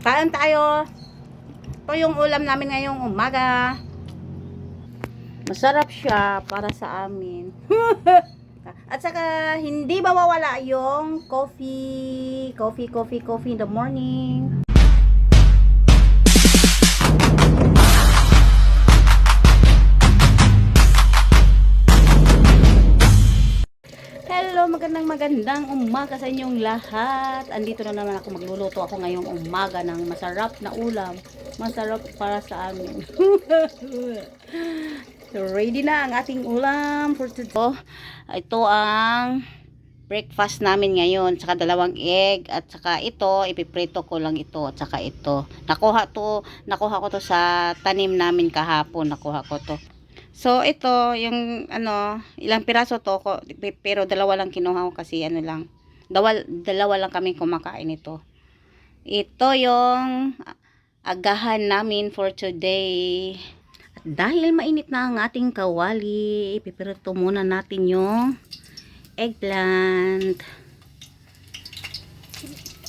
Kain tayo. Ito yung ulam namin ngayong umaga. Masarap siya para sa amin. At saka hindi mawawala yung coffee in the morning. Hello, magandang umaga sa inyong lahat. Andito na naman ako, magluluto ako ngayong umaga ng masarap na ulam. Masarap para sa amin. So, ready na ang ating ulam for today. Ito ang breakfast namin ngayon. Saka dalawang egg. At saka ito, ipiprito ko lang ito. At saka ito. Nakuha ko to sa tanim namin kahapon. Nakuha ko to. So, ito, yung, ilang piraso to ko, pero dalawa lang kinuha ko kasi, dalawa lang kami kumakain ito. Ito yung agahan namin for today. At dahil mainit na ang ating kawali, ipipirito muna natin yung eggplant.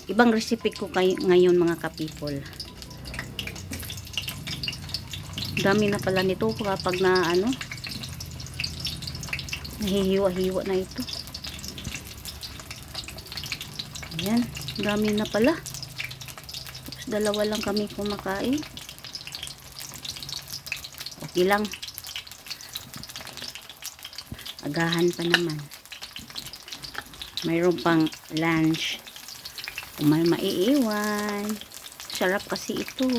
Ibang recipe ko ngayon mga ka-people. Dami na pala nito kapag na nahihiwa-hiwa na ito. Ayan, dami na pala. Tapos dalawa lang kami kumakain. Okay lang. Agahan pa naman. Mayroon pang lunch. Kung may maiiwan. Sarap kasi ito.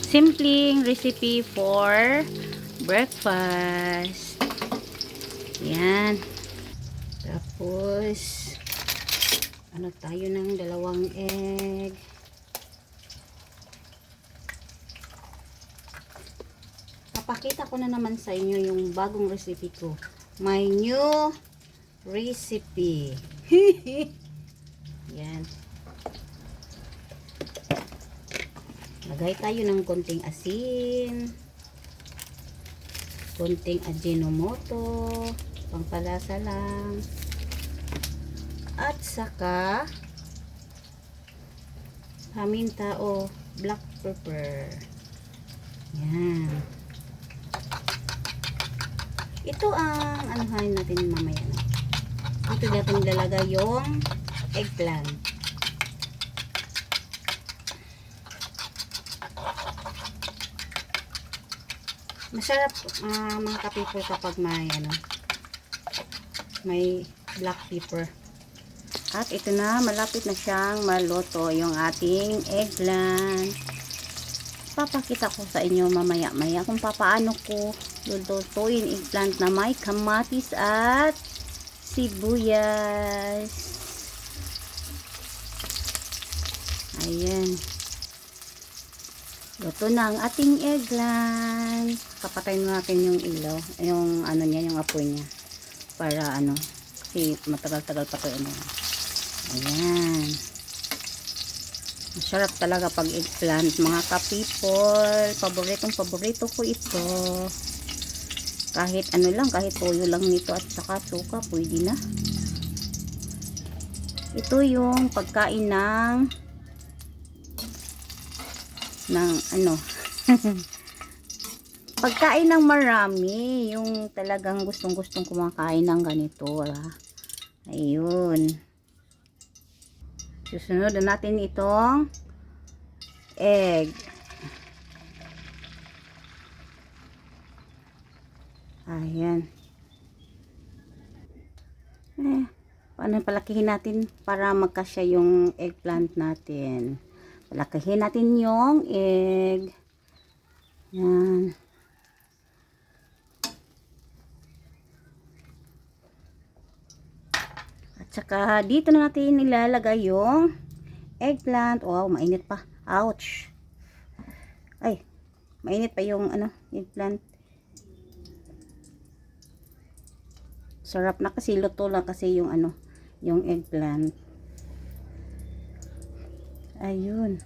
Simpleng recipe for breakfast. Yan. Tapos, tayo ng dalawang egg. Papakita ko na naman sa inyo yung bagong recipe ko. My new recipe. Yan. Lagay tayo ng konting asin, konting ajinomoto, pampalasa lang, at saka paminta o black pepper. Yan. Ito ang anuhan natin mamaya. Ito natin lalagay yung eggplant. Masarap mga ka-people kapag may black pepper. At ito na, malapit na siyang maluto yung ating eggplant. Papakita ko sa inyo mamaya-maya kung paano ko lulutuin eggplant na may kamatis at sibuyas. Ayan. Luto na ang ating eggplant. Papatayin natin yung ilaw, yung yung apoy niya. Para kasi matagal-tagal pa to. Ayan. Masarap talaga pag eggplant, mga ka-people. Paborito ko ito. Kahit kahit toyo lang nito at saka suka, pwede na. Ito yung pagkain ng pagkain ng marami, yung talagang gustong-gustong kumakain ng ganito. Ayun. Susunod na natin itong egg. Ayan. Paano palakihin natin para magkasya yung eggplant natin? Palakihin natin yung egg. Yan. At saka dito na natin nilalagay yung eggplant. Wow, mainit pa. Ouch. Ay, mainit pa yung eggplant. Sarap na kasi, luto lang kasi yung yung eggplant. Ayun.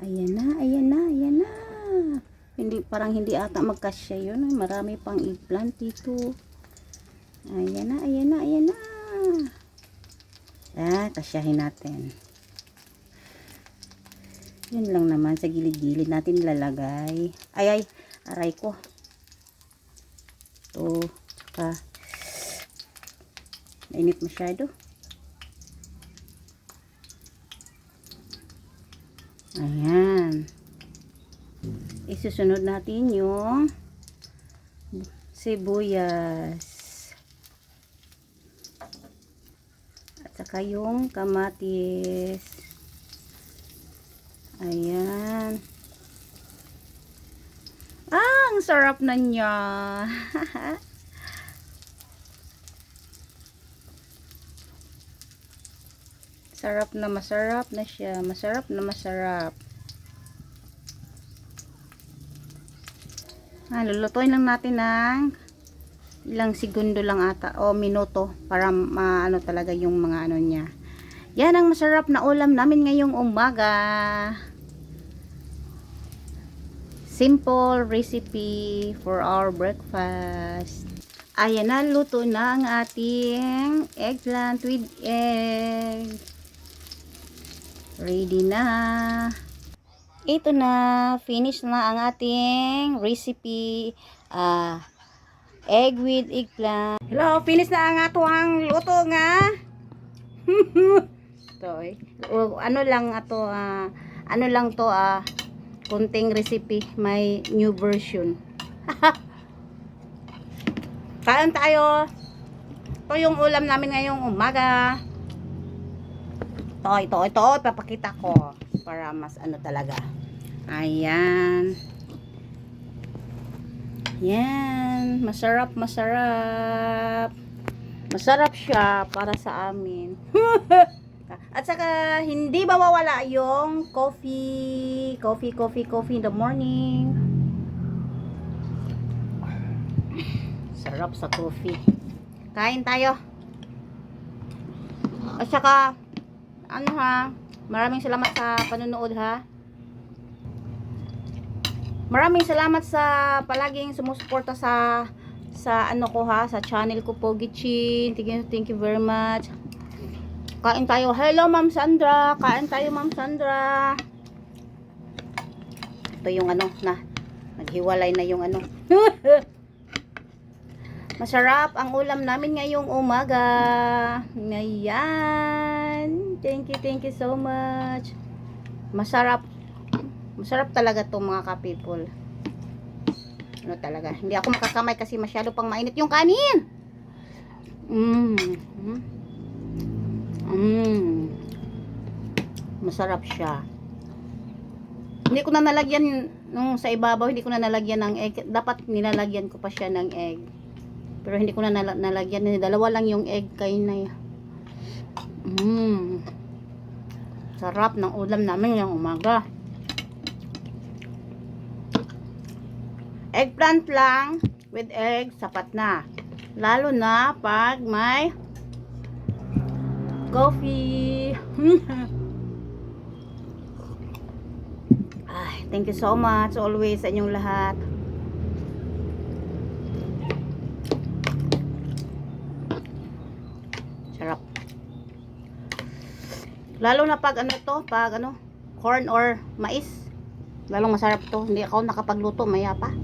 Ayan na, ayan na, ayan na. parang hindi ata magkasya yun. Marami pang eggplant dito. Ayan na, ayan na, ayan na. Kasyahin natin. Yun lang naman, sa gilid-gilid natin lalagay. Ay, aray ko. Ito, saka, mainit masyado. Ayan. Isusunod natin yung sibuyas. At saka yung kamatis. Ayan. Ang sarap na niya. Sarap na masarap na siya. Masarap na masarap. Lulutuin lang natin ng ilang segundo lang ata o minuto para maano talaga yung mga ano niya. Yan ang masarap na ulam namin ngayong umaga. Simple recipe for our breakfast. Ayan na, luto na ang ating eggplant with egg. Ready na. Ito na, finish na ang ating recipe. Egg with eggplant. Hello, finish na ang atong luto nga. Ano lang ato, ano lang to, kunting recipe, may new version. Kain tayo. Ito yung ulam namin ngayong umaga. Ito, ipapakita ko para mas ano talaga. Ayan. Yan, masarap, masarap. Masarap siya para sa amin. At saka hindi mawawala yung coffee in the morning. Sarap sa coffee. Kain tayo. At saka ano maraming salamat sa panonood Maraming salamat sa palaging sumusuporta sa ano ko sa channel ko Pogi Chin. Thank you very much. Kain tayo. Hello Ma'am Sandra. Kain tayo Ma'am Sandra. Ito yung ano na naghiwalay na yung ano. Masarap ang ulam namin ngayong umaga. Ngayon. Thank you so much. Masarap. Masarap talaga to mga ka-people. Ano talaga. Hindi ako makakamay kasi masyado pang mainit yung kanin. Masarap siya. Hindi ko na nalagyan nung sa ibabaw, hindi ko na nalagyan ng egg. Dapat nilalagyan ko pa siya ng egg. Pero hindi ko na nalagyan. Dalawa lang yung egg kayo na. Sarap ng ulam namin ngayong umaga. Eggplant lang with egg, sapat na. Lalo na pag may coffee. Thank you so much always sa inyong lahat. Sarap. Lalo na pag corn or mais. Lalong masarap to. Hindi ako nakapagluto, maya pa.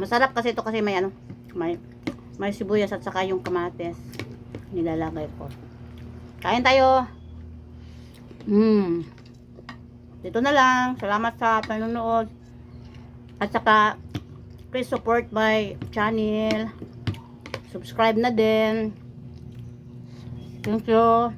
Masarap kasi ito kasi may may sibuyas at saka yung kamatis nilalagay ko. Kain tayo. Dito na lang. Salamat sa panonood. At saka please support my channel. Subscribe na din. Thank you.